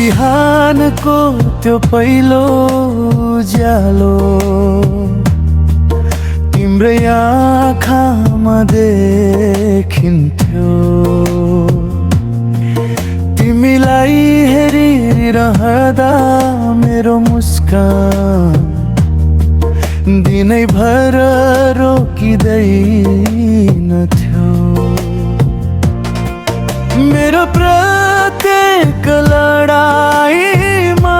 बिहानको त्यो पहिलो उज्यालो तिम्रै आँखामा देखिन्थ्यो। तिमीलाई हेरिरहँदा मेरो मुस्कान दिनैभर रोकिँदैनथ्यो। मेरो प्रत्येक लडाईमा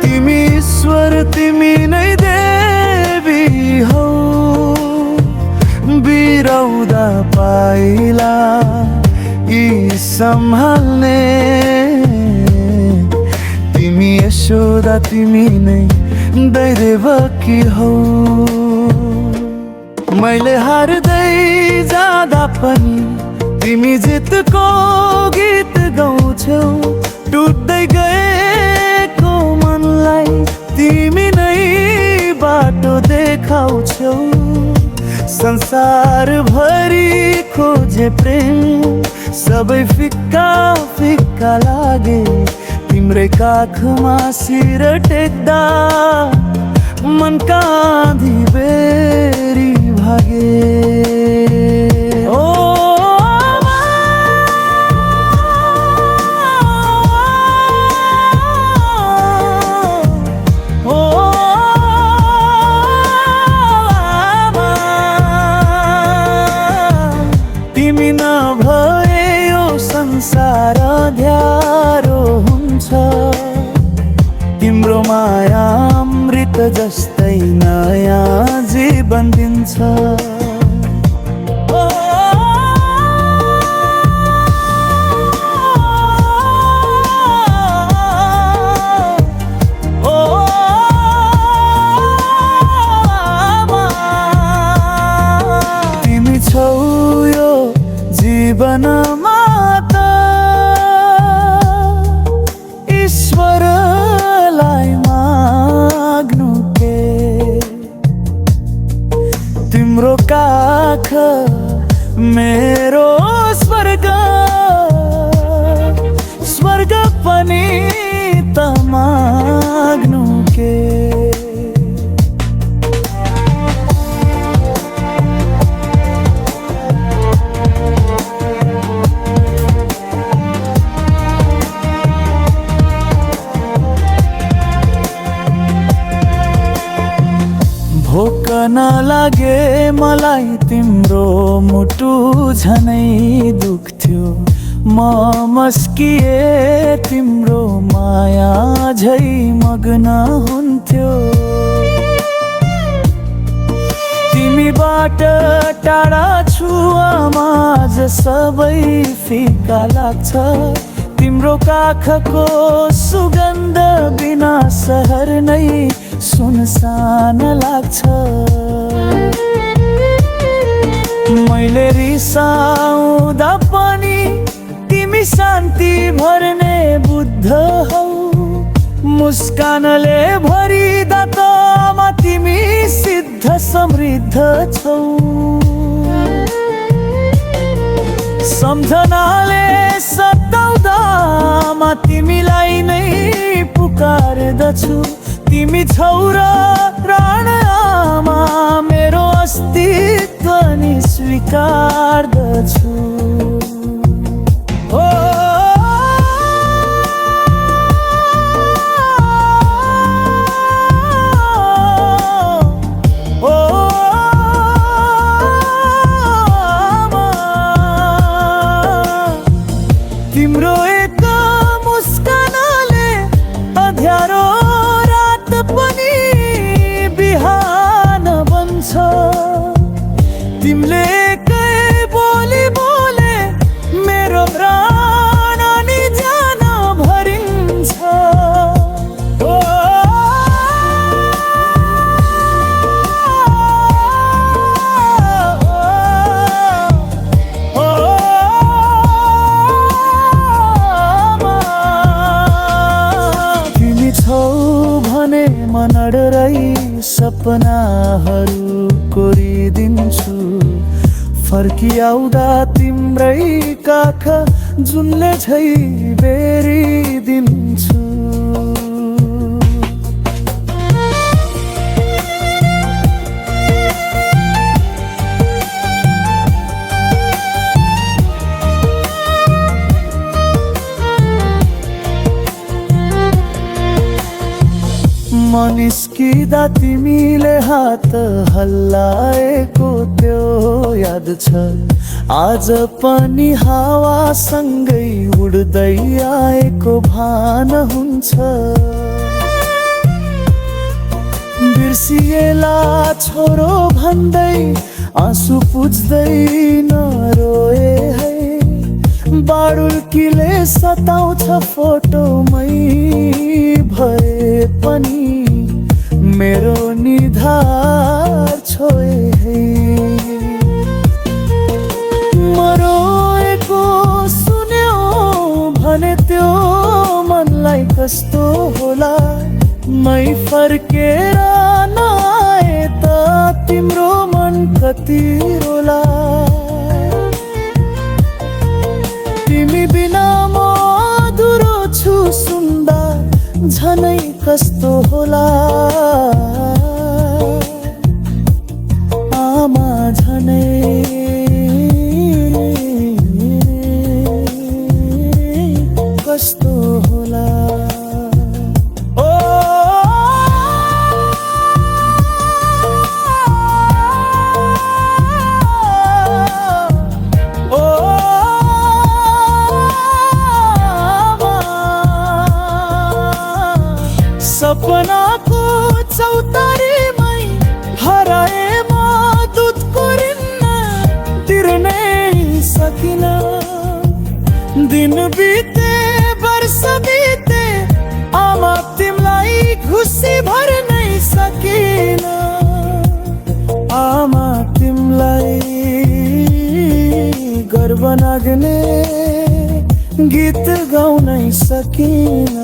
तिमी ईश्वर तिमी नै देवी हौ। बिराउँदा पाइला यी सम्हाल्ने तिमी यशोदा तिमी नै दैदेवकी हौ। मैले हार्दै जाँदा पनि तिमी जितको गीत गाउँछौ। टुट्दै गएको मनलाई तिमी नै बाटो देखाउँछौ। संसार भरि खोजे प्रेम सबै फिक्का फिक्का लागे। तिम्रै काखमा शिर टेक्दा मनका आँधी बेरी भागे। ओ तिमी नभए यो संसार अँध्यारो हुन्छ। तिम्रो माया अमृत जस्तै नयाँ जीवन दिन्छ। तिमी छौ यो जीवनमा त ईश्वरलाई माग्नु के। तिम्रो काख मेरो स्वर्ग स्वर्ग पनि त माग्नु के। भोक नलागे मलाई तिम्रो मुटु झनै दुख्थ्यो। म मस्किए तिम्रो माया झै मग्न हुन्थ्यो। तिमीबाट टाढा छु आमाज सबै फिका लाग्छ। तिम्रो काखको सुगन्ध बिना सहर नै सुनसान लाग्छ। मैले रिसाउँदा पनि तिमी शान्ति भर्ने बुद्ध हौ। मुस्कानले भरिदा त तिमी सिद्ध समृद्ध छौ। सम्झनाले सताउँदा तिमीलाई नै पुकार्दछु। तिमी छौ र प्राण आमा मेरो अस्तित्व नि स्वीकार्दछु। ओ तिम्रो एक मुस्कानले अँध्यारो रात पनि बिहान बन्छ। तिमीले एकै बोली बोले मेरो प्राण नि ज्यान भरिन्छ। मनडराई सपनाहरू कोरिदिन्छु। फर्किआउँदा तिम्रै काख जुनले झै बेरिदिन्छु। निस्किँदा तिमीले हात हल्लाएको त्यो याद छ। आज पनि हावासँगै उड्दै आएको भान हुन्छ। बिर्सिएला छोरो भन्दै आँसु पुज्दैन रोए है। बाडुल्कीले सताउँछ फोटोमै भए पनि मेरो निधार छोए है। मरोएको सुन्यो भने त्यो मनलाई कस्तो होला। मै फर्केर नआए त तिम्रो मन कति रोला। तिमी बिना म अधुरो छु सुन्दा झनै कस्तो होला। आमा झनै कस्तो होला। सपनाको चौतारीमै हराए म दुधको ऋण तिर्नै सकिन। दिन बिते वर्ष बिते आमा तिमीलाई खुसी भर्नै सकिन। आमा तिमीलाई गर्व लाग्ने गीत गाउनै सकिन।